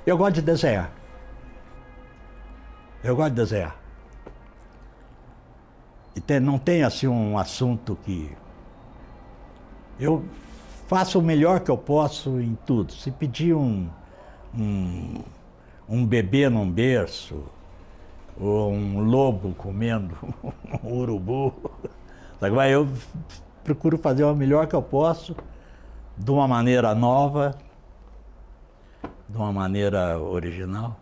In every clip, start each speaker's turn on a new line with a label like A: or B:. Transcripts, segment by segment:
A: Eu gosto de desenhar. Eu gosto de desenhar. E não tem assim um assunto que... Eu faço o melhor que eu posso em tudo. Se pedir um bebê num berço, ou um lobo comendo um urubu, sabe? Eu procuro fazer o melhor que eu posso, de uma maneira nova, de uma maneira original,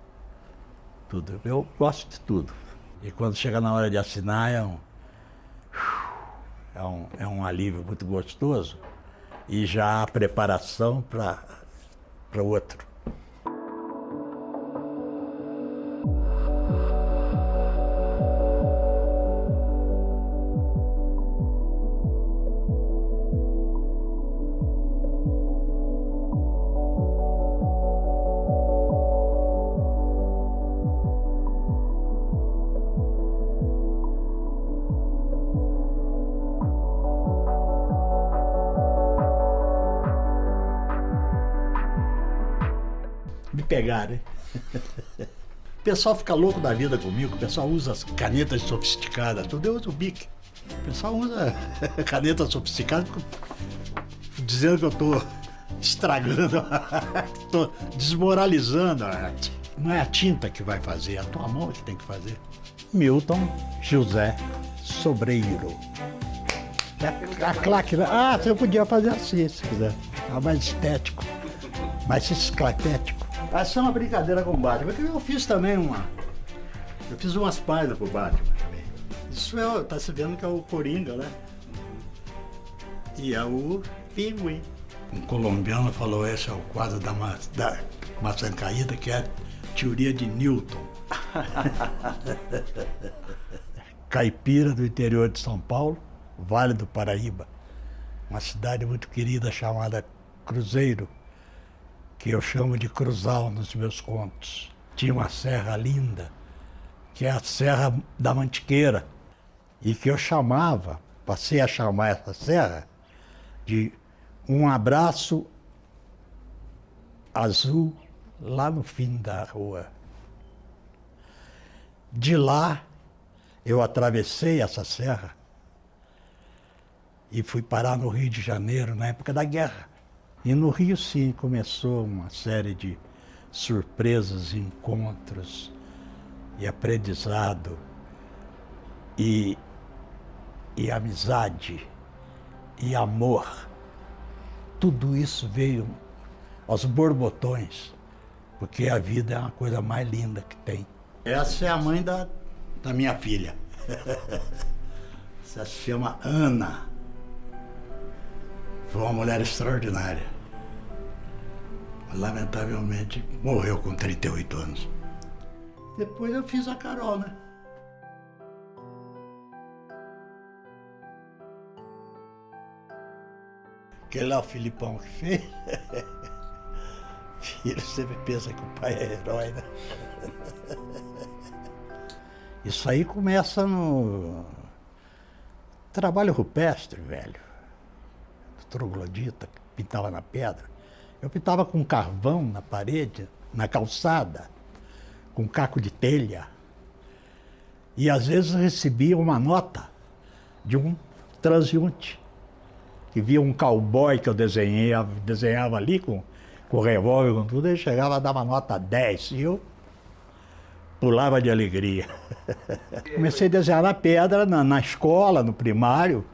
A: tudo. Eu gosto de tudo. E quando chega na hora de assinar, é um alívio muito gostoso. E já a preparação para o outro. Me pegaram, hein? O pessoal fica louco da vida comigo, o pessoal usa as canetas sofisticadas, tudo, eu uso o Bic. O pessoal usa caneta sofisticada, fica dizendo que eu estou estragando a arte, estou desmoralizando a arte. Não é a tinta que vai fazer, é a tua mão que tem que fazer. Milton José Sobreiro. A claque, você podia fazer assim, se quiser. É mais estético, mais esclatético. Essa é uma brincadeira com o Batman, porque eu fiz também eu fiz umas páginas pro Batman também. Isso tá se vendo que é o Coringa, né? E é o Pinguim. Um colombiano falou, esse é o quadro da maçã caída, que é a teoria de Newton. Caipira do interior de São Paulo, Vale do Paraíba, uma cidade muito querida chamada Cruzeiro, que eu chamo de Cruzal nos meus contos. Tinha uma serra linda, que é a Serra da Mantiqueira, e que eu passei a chamar essa serra de um abraço azul lá no fim da rua. De lá, eu atravessei essa serra e fui parar no Rio de Janeiro na época da guerra. E no Rio, sim, começou uma série de surpresas, encontros e aprendizado e amizade e amor. Tudo isso veio aos borbotões, porque a vida é uma coisa mais linda que tem. Essa é a mãe da minha filha. Essa se chama Ana. Foi uma mulher extraordinária. Lamentavelmente, morreu com 38 anos. Depois eu fiz a Carol, né? Aquele lá, o Filipão que fez. Filho sempre pensa que o pai é herói, né? Isso aí começa no trabalho rupestre, velho. Troglodita, que pintava na pedra. Eu pintava com carvão na parede, na calçada, com caco de telha. E às vezes recebia uma nota de um transeunte, que via um cowboy que eu desenhava ali com revólver, com tudo, ele chegava a dar uma nota 10 e eu pulava de alegria. Comecei a desenhar na pedra, na escola, no primário.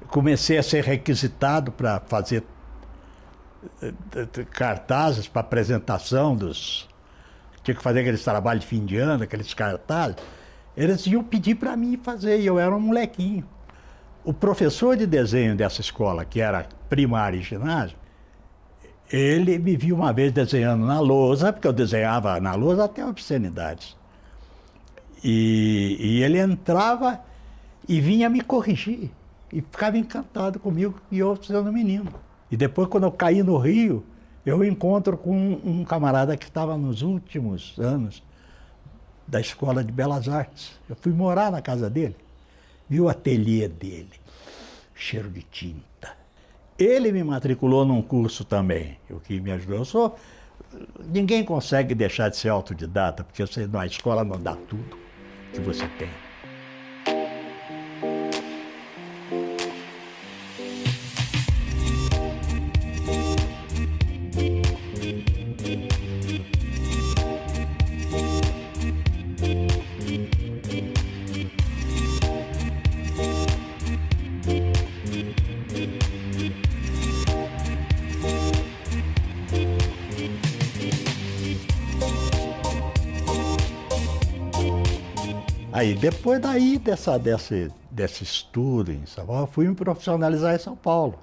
A: Comecei a ser requisitado para fazer cartazes para apresentação Tinha que fazer aqueles trabalhos de fim de ano, aqueles cartazes. Eles iam pedir para mim fazer, e eu era um molequinho. O professor de desenho dessa escola, que era primário e ginásio, ele me viu uma vez desenhando na lousa, porque eu desenhava na lousa até obscenidades. E ele entrava e vinha me corrigir. E ficava encantado comigo e eu sendo menino. E depois, quando eu caí no Rio, eu encontro com um camarada que estava nos últimos anos da Escola de Belas Artes. Eu fui morar na casa dele, vi o ateliê dele, cheiro de tinta. Ele me matriculou num curso também, o que me ajudou. Eu sou Ninguém consegue deixar de ser autodidata, porque você, a escola não dá tudo que você tem. Aí, depois daí, desse estudo em São Paulo, eu fui me profissionalizar em São Paulo.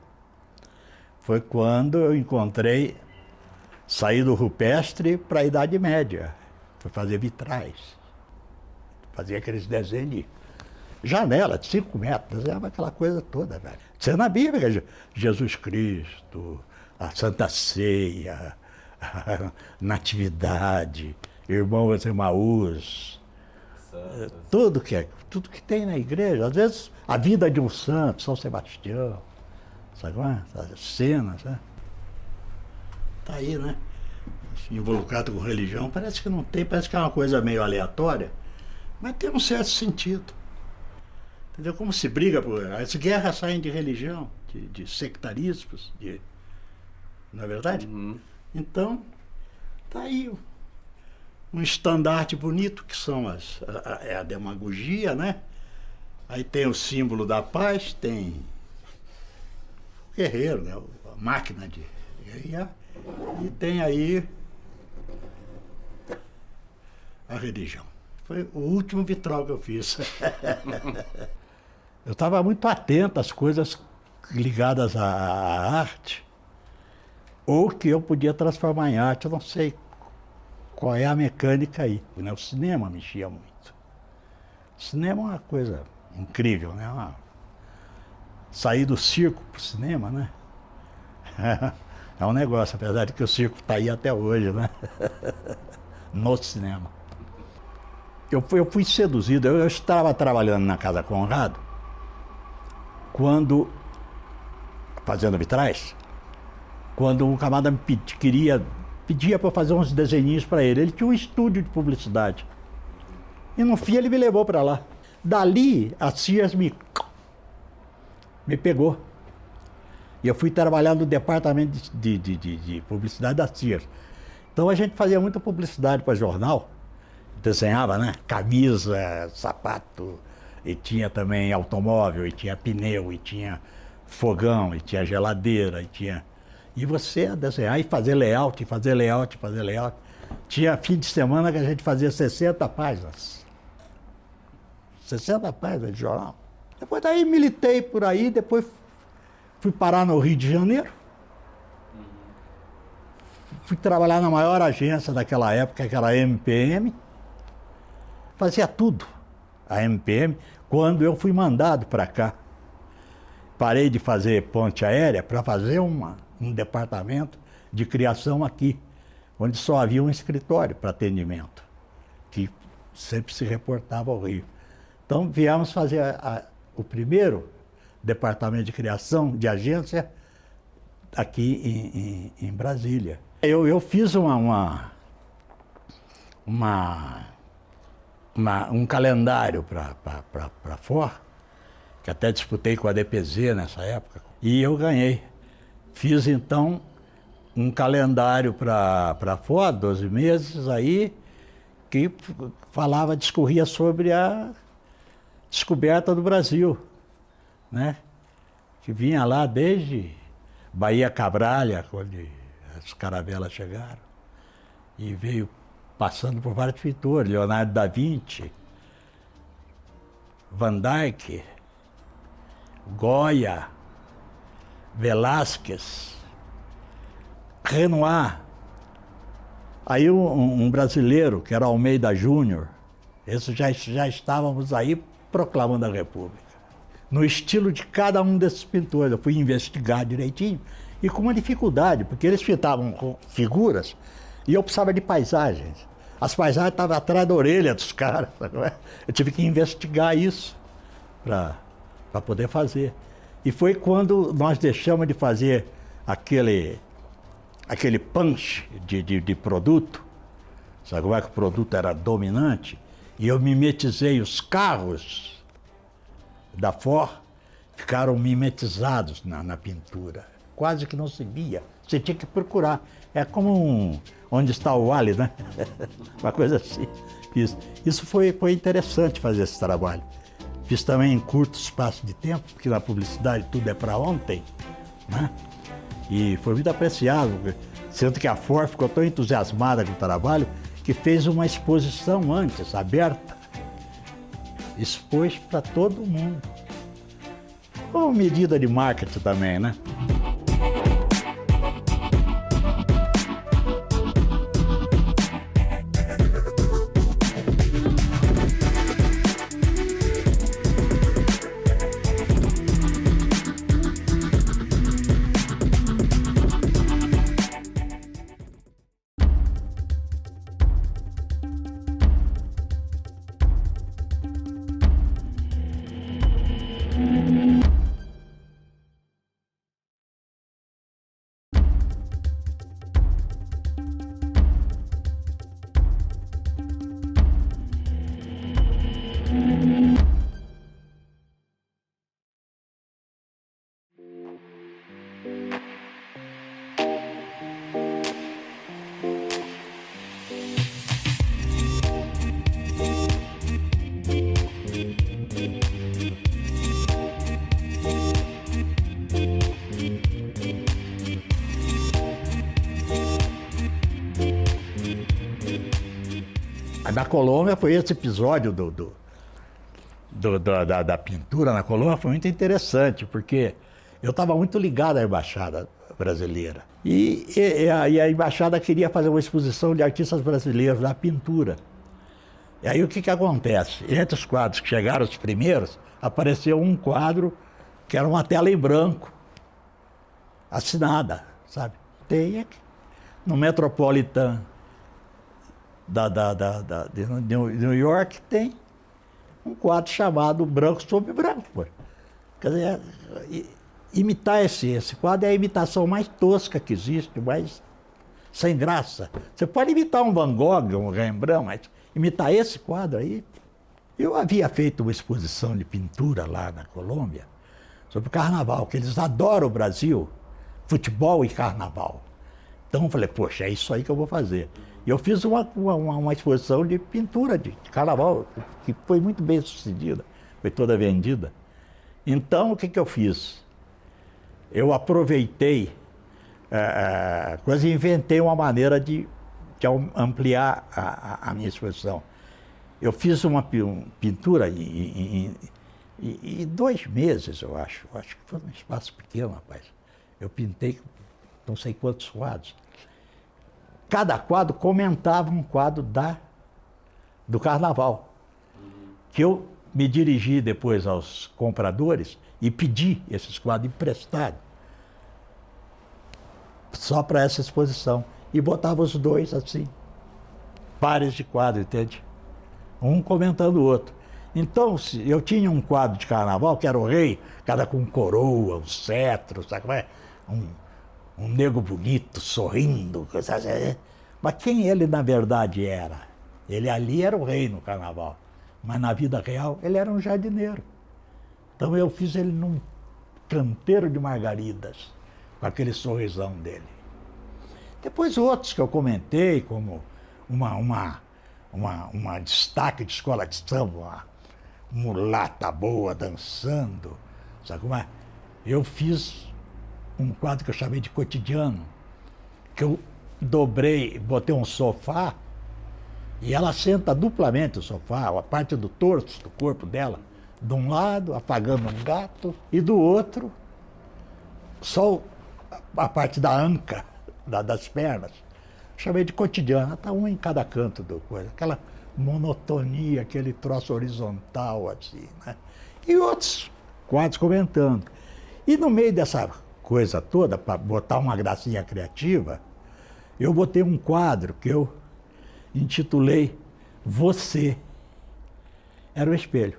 A: Foi quando eu encontrei, saí do rupestre para a Idade Média. Fui fazer vitrais. Fazia aqueles desenhos de janela de 5 metros, desenhava aquela coisa toda, velho. Isso é na Bíblia, Jesus Cristo, a Santa Ceia, a Natividade, Irmãos Emaús. Tudo que tem na igreja, às vezes a vida de um santo, São Sebastião, sabe qual é? As cenas, né? Tá aí, né? Involucrado com religião, parece que não tem, parece que é uma coisa meio aleatória, mas tem um certo sentido. Entendeu? Como se briga por. As guerras saem de religião, de sectarismos, não é verdade?
B: Uhum.
A: Então, tá aí um estandarte bonito, que são a demagogia, né? Aí tem o símbolo da paz, tem o guerreiro, né? A máquina de guerrear, e tem aí a religião. Foi o último vitral que eu fiz. Eu estava muito atento às coisas ligadas à arte, ou que eu podia transformar em arte, eu não sei qual é a mecânica aí. O cinema mexia muito. O cinema é uma coisa incrível, né? Sair do circo para o cinema, né? É um negócio, apesar de que o circo está aí até hoje, né? No cinema. Eu fui seduzido, eu estava trabalhando na Casa Conrado, fazendo vitrais, quando um camarada me pedia para eu fazer uns desenhinhos para ele. Ele tinha um estúdio de publicidade. E no fim ele me levou para lá. Dali a Sears me pegou. E eu fui trabalhar no departamento de publicidade da Sears. Então a gente fazia muita publicidade para jornal. Desenhava, né? Camisa, sapato, e tinha também automóvel, e tinha pneu, e tinha fogão, e tinha geladeira, e você ia desenhar e fazer layout, fazer layout. Tinha fim de semana que a gente fazia 60 páginas. 60 páginas de jornal. Depois daí militei por aí, depois fui parar no Rio de Janeiro. Fui trabalhar na maior agência daquela época, que era a MPM. Fazia tudo, a MPM, quando eu fui mandado para cá. Parei de fazer ponte aérea para fazer um departamento de criação aqui, onde só havia um escritório para atendimento, que sempre se reportava ao Rio. Então viemos fazer o primeiro departamento de criação de agência aqui em Brasília. Eu fiz um calendário para FOR, que até disputei com a DPZ nessa época, e eu ganhei. Fiz então um calendário para FOR, 12 meses aí, que discorria sobre a descoberta do Brasil, né? Que vinha lá desde Bahia Cabralha, quando as caravelas chegaram, e veio passando por vários pintores, Leonardo da Vinci, Van Dyck, Goya, Velázquez, Renoir. Aí um brasileiro, que era Almeida Júnior, esse já estávamos aí proclamando a República. No estilo de cada um desses pintores, eu fui investigar direitinho, e com uma dificuldade, porque eles pintavam com figuras, e eu precisava de paisagens. As paisagens estavam atrás da orelha dos caras, sabe? Eu tive que investigar isso para poder fazer. E foi quando nós deixamos de fazer aquele punch de produto, sabe como é que o produto era dominante? E eu mimetizei os carros da Ford, ficaram mimetizados na pintura. Quase que não se via, você tinha que procurar. É como onde está o Wally, né? Uma coisa assim. Isso foi interessante fazer esse trabalho. Fiz também em curto espaço de tempo, porque na publicidade tudo é para ontem, né? E foi muito apreciado, sendo que a Ford ficou tão entusiasmada com o trabalho que fez uma exposição antes, aberta, expôs para todo mundo. Como medida de marketing também, né? Na Colômbia foi esse episódio da pintura na Colômbia foi muito interessante, porque eu estava muito ligado à Embaixada Brasileira. E a Embaixada queria fazer uma exposição de artistas brasileiros na pintura. E aí o que acontece? Entre os quadros que chegaram, os primeiros, apareceu um quadro que era uma tela em branco, assinada, sabe? Tem aqui, no Metropolitan de New York, tem um quadro chamado Branco sobre Branco. Pô. Quer dizer, imitar esse quadro é a imitação mais tosca que existe, mais sem graça. Você pode imitar um Van Gogh, um Rembrandt, mas imitar esse quadro aí... Eu havia feito uma exposição de pintura lá na Colômbia sobre carnaval, que eles adoram o Brasil, futebol e carnaval. Então eu falei, poxa, é isso aí que eu vou fazer. E eu fiz uma exposição de pintura de carnaval, que foi muito bem sucedida, foi toda vendida. Então, o que eu fiz? Eu aproveitei, quase inventei uma maneira de ampliar a minha exposição. Eu fiz uma pintura em 2 meses, eu acho que foi um espaço pequeno, rapaz. Eu pintei não sei quantos quadros. Cada quadro comentava um quadro do carnaval, que eu me dirigi depois aos compradores e pedi esses quadros emprestados só para essa exposição. E botava os dois assim, pares de quadros, entende? Um comentando o outro. Então, eu tinha um quadro de carnaval, que era o rei, cada com coroa, um cetro, sabe como é? Um nego bonito, sorrindo, mas quem ele na verdade era? Ele ali era o rei no carnaval, mas na vida real ele era um jardineiro. Então eu fiz ele num canteiro de margaridas, com aquele sorrisão dele. Depois outros que eu comentei, como uma destaque de escola de samba, uma mulata boa dançando, sabe como é? Eu fiz um quadro que eu chamei de cotidiano, que eu dobrei, botei um sofá, e ela senta duplamente o sofá, a parte do torso do corpo dela, de um lado, afagando um gato, e do outro, só a parte da anca, das pernas. Chamei de cotidiano, tá um em cada canto do coisa, aquela monotonia, aquele troço horizontal, assim, né? E outros quadros comentando. E no meio dessa coisa toda, para botar uma gracinha criativa, eu botei um quadro que eu intitulei Você. Era o espelho.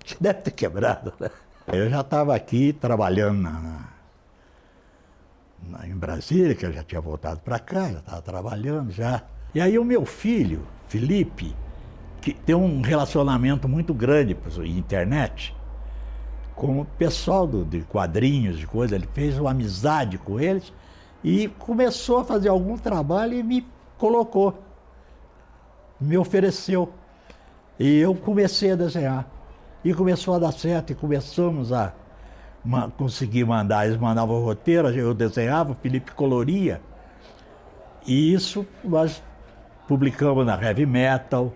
A: Que deve ter quebrado, né? Eu já estava aqui trabalhando em Brasília, que eu já tinha voltado para cá, já estava trabalhando já. E aí o meu filho, Felipe, que tem um relacionamento muito grande por internet, com o pessoal de quadrinhos, de coisa, ele fez uma amizade com eles e começou a fazer algum trabalho e me colocou, me ofereceu. E eu comecei a desenhar. E começou a dar certo, e começamos a conseguir mandar. Eles mandavam o roteiro, eu desenhava, o Felipe coloria. E isso nós publicamos na Heavy Metal.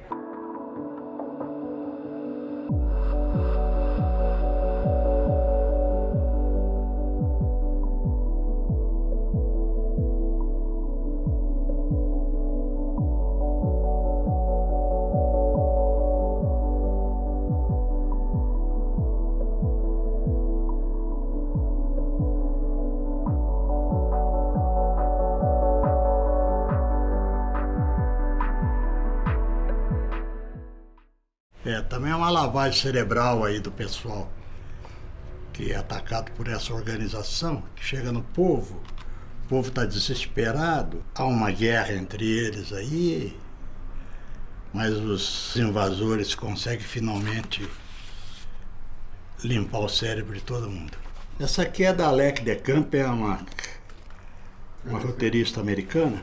A: Também é uma lavagem cerebral aí do pessoal que é atacado por essa organização, que chega no povo, o povo está desesperado, há uma guerra entre eles aí, mas os invasores conseguem finalmente limpar o cérebro de todo mundo. Essa aqui é da Alec de Camp, é uma roteirista americana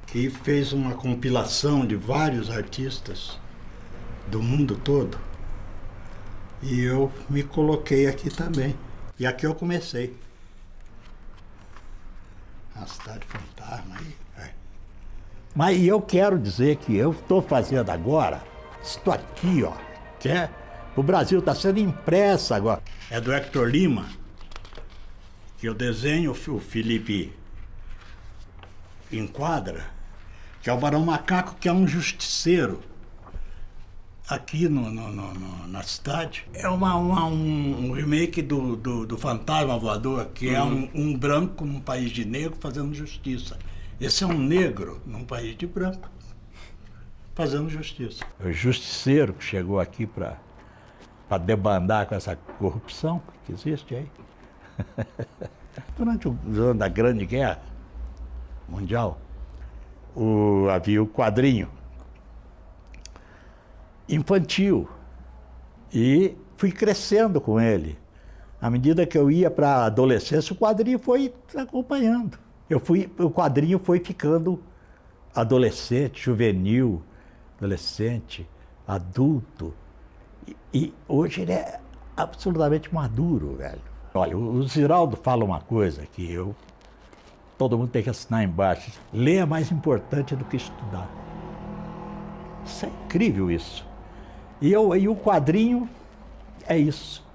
A: que fez uma compilação de vários artistas do mundo todo, e eu me coloquei aqui também, e aqui eu comecei a Cidade Fantasma aí. Mas eu quero dizer que eu estou fazendo agora isto aqui, ó, que é o Brasil, está sendo impressa agora, é do Hector Lima, que eu desenho, o Felipe enquadra, que é o Barão Macaco, que é um justiceiro aqui na cidade. É um remake do Fantasma Voador, que é um branco num país de negro fazendo justiça. Esse é um negro num país de branco fazendo justiça. O justiceiro que chegou aqui para debandar com essa corrupção que existe aí. Durante os anos da Grande Guerra Mundial, havia o quadrinho infantil, e fui crescendo com ele. À medida que eu ia para a adolescência, o quadrinho foi acompanhando. O quadrinho foi ficando adolescente, juvenil, adolescente, adulto. E hoje ele é absolutamente maduro, velho. Olha, o Ziraldo fala uma coisa que todo mundo tem que assinar embaixo. Ler é mais importante do que estudar. Isso é incrível, isso. E o quadrinho é isso.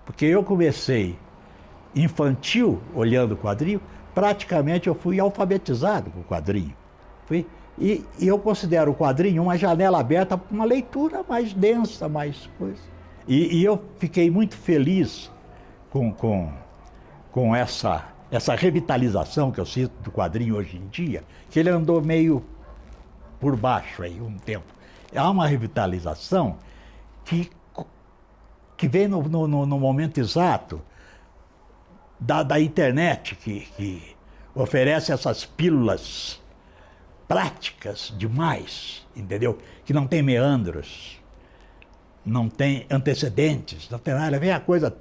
A: Porque eu comecei infantil, olhando o quadrinho, praticamente eu fui alfabetizado com o quadrinho. E eu considero o quadrinho uma janela aberta para uma leitura mais densa, mais coisa. E eu fiquei muito feliz com essa revitalização que eu sinto do quadrinho hoje em dia, que ele andou meio por baixo aí um tempo. Há uma revitalização que vem no momento exato da internet, que oferece essas pílulas práticas demais, entendeu? Que não tem meandros, não tem antecedentes, não tem nada, vem a coisa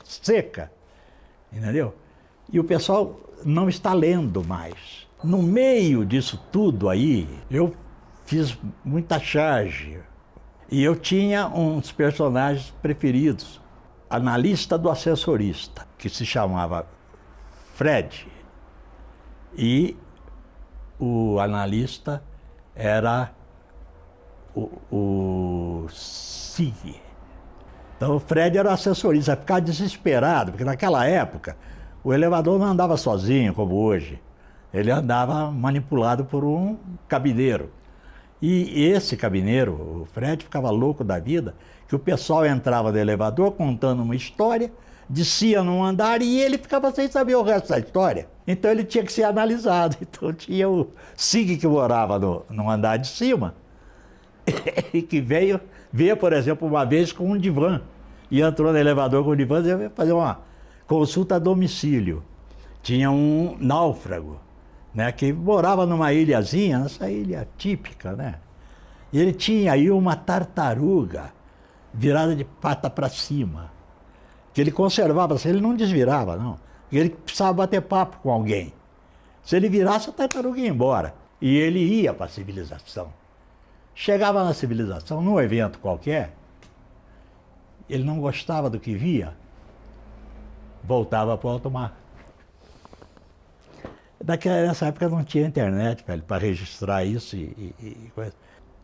A: seca, entendeu? E o pessoal não está lendo mais. No meio disso tudo aí, eu fiz muita charge. E eu tinha uns personagens preferidos. Analista do assessorista, que se chamava Fred. E o analista era o Sig. Então o Fred era o assessorista, ficava desesperado, porque naquela época o elevador não andava sozinho, como hoje. Ele andava manipulado por um cabineiro. E esse cabineiro, o Fred, ficava louco da vida, que o pessoal entrava no elevador contando uma história, descia num andar e ele ficava sem saber o resto da história. Então ele tinha que ser analisado. Então tinha o Sig, que morava no andar de cima, e que veio, por exemplo, uma vez com um divã. E entrou no elevador com o divã e ia fazer uma consulta a domicílio. tinha um náufrago, né, que morava numa ilhazinha, essa ilha típica, né? E ele tinha aí uma tartaruga virada de pata para cima, que ele conservava, assim, ele não desvirava, não. Ele precisava bater papo com alguém. Se ele virasse, a tartaruga ia embora. E ele ia para a civilização. Chegava na civilização, num evento qualquer, ele não gostava do que via, voltava para o alto mar. Nessa época não tinha internet, velho, para registrar isso e coisa.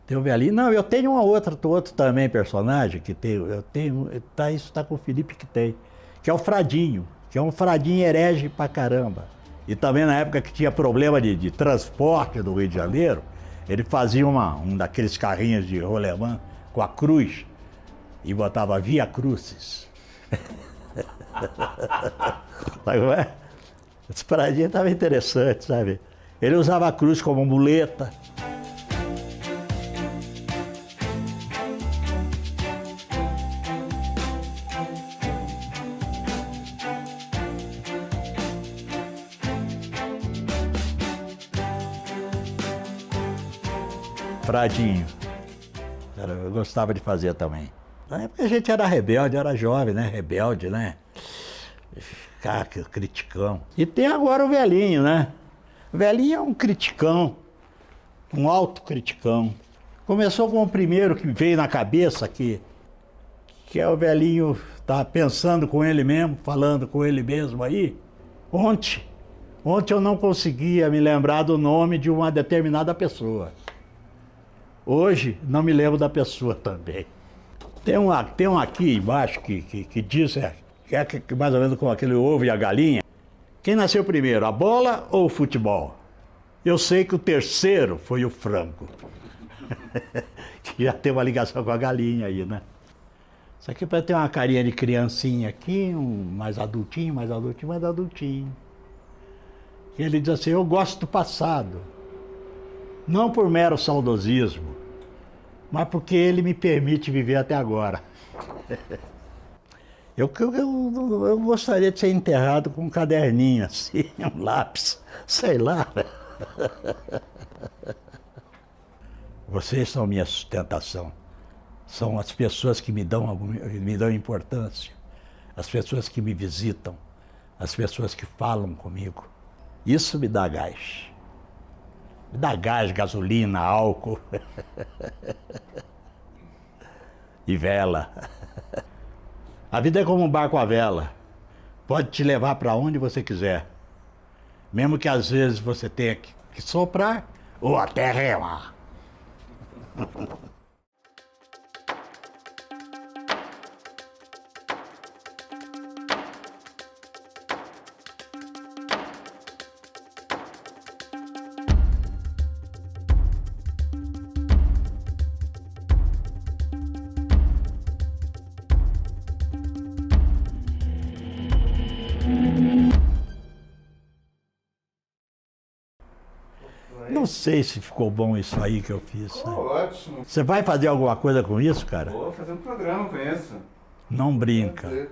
A: Tem o velhinho. Não, eu tenho outro também personagem que tem, isso está com o Felipe que tem, que é o Fradinho, que é um Fradinho herege pra caramba. E também na época que tinha problema de transporte do Rio de Janeiro, ele fazia um daqueles carrinhos de rolemã com a cruz e botava Via Crucis. Sabe como é? Esse Fradinho estava interessante, sabe? Ele usava a cruz como muleta. Fradinho. Eu gostava de fazer também. Na época a gente era rebelde, era jovem, né? Rebelde, né? Cara, criticão. E tem agora o velhinho, né? O velhinho é um criticão, um autocriticão. Começou com o primeiro que veio na cabeça, que é o velhinho tá pensando com ele mesmo, falando com ele mesmo aí. Ontem eu não conseguia me lembrar do nome de uma determinada pessoa. Hoje, não me lembro da pessoa também. Tem um aqui embaixo que diz, que mais ou menos como aquele ovo e a galinha. Quem nasceu primeiro, a bola ou o futebol? Eu sei que o terceiro foi o frango. Que já tem uma ligação com a galinha aí, né? Isso aqui vai ter uma carinha de criancinha aqui, mais adultinho. E ele diz assim, eu gosto do passado. Não por mero saudosismo, mas porque ele me permite viver até agora. Eu gostaria de ser enterrado com um caderninho assim, um lápis, sei lá. Vocês são minha sustentação. São as pessoas que me dão importância, as pessoas que me visitam, as pessoas que falam comigo. Isso me dá gás. Me dá gás, gasolina, álcool e vela. A vida é como um barco à vela. Pode te levar para onde você quiser. Mesmo que às vezes você tenha que soprar ou até remar. Não sei se ficou bom isso aí que eu fiz.
B: Ficou ótimo.
A: Você vai fazer alguma coisa com isso, cara?
B: Vou fazer um programa com isso.
A: Não brinca.